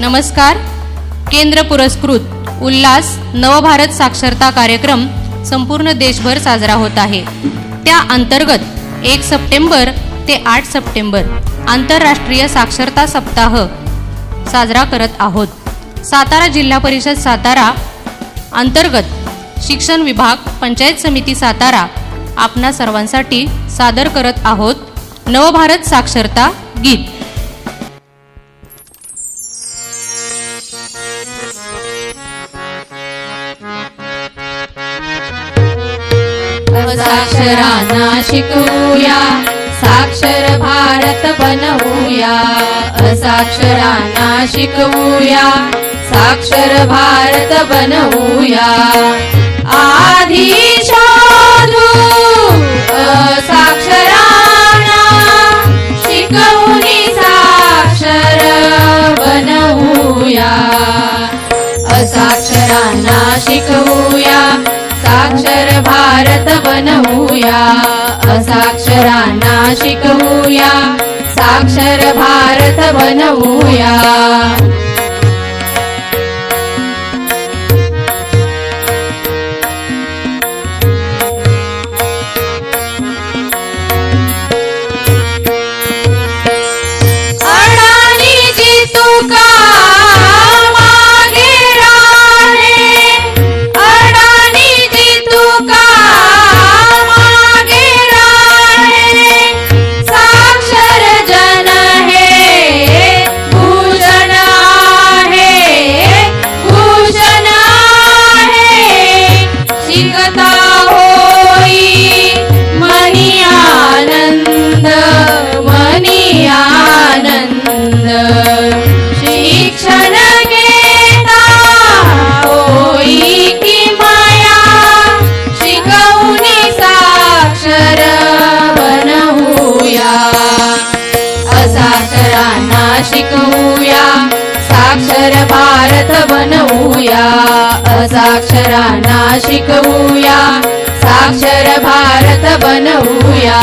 नमस्कार. केंद्र पुरस्कृत उल्हास नवभारत साक्षरता कार्यक्रम संपूर्ण देशभर साजरा होत आहे. त्या अंतर्गत 1 सप्टेंबर ते 8 सप्टेंबर आंतरराष्ट्रीय साक्षरता सप्ताह साजरा करत आहोत. सातारा जिल्हा परिषद सातारा अंतर्गत शिक्षण विभाग पंचायत समिती सातारा आपणा सर्वांसाठी सादर करत आहोत नवभारत साक्षरता गीत. साक्षरांना शिकवूया, साक्षर भारत बनवूया. असाक्षरांना शिकवूया, साक्षर भारत बनवूया. आधी शोधू असाक्षरांना, शिकवून साक्षर बनवूया. असाक्षरांना शिकवूया, साक्षर भारत बनवूया. असाक्षरांना शिकवूया, साक्षर भारत बनवूया. अडाणीची तुका शिक्षण घेता होई की माया, शिकवून साक्षर बनवूया. असाक्षरांना शिकवूया, साक्षर भारत बनवूया. असाक्षरांना शिकवूया, साक्षर भारत बनवूया.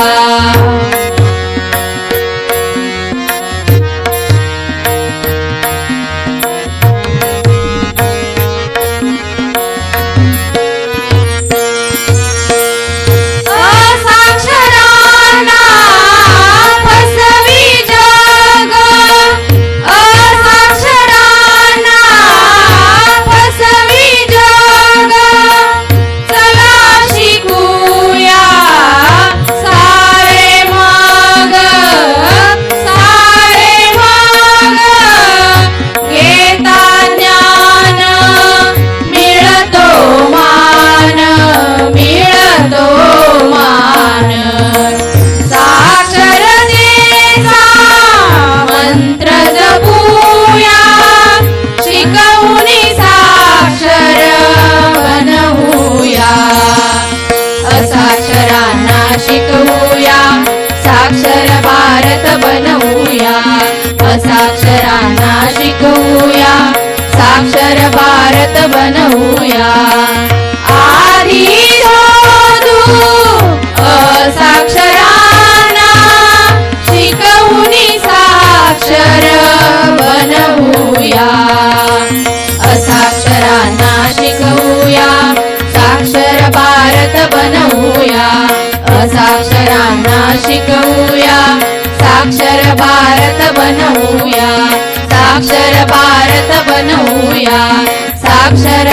शिकवूया, साक्षर भारत बनवूया. असाक्षरांना शिकवूया, साक्षर भारत बनवूया. आधी शोधू असाक्षरांना, शिकवून साक्षर बनवूया. असाक्षरांना शिकवूया, साक्षर भारत बनवूया. असाक्षरांना शिकवूया, साक्षर भारत बनवूया. साक्षर भारत बनवूया. साक्षर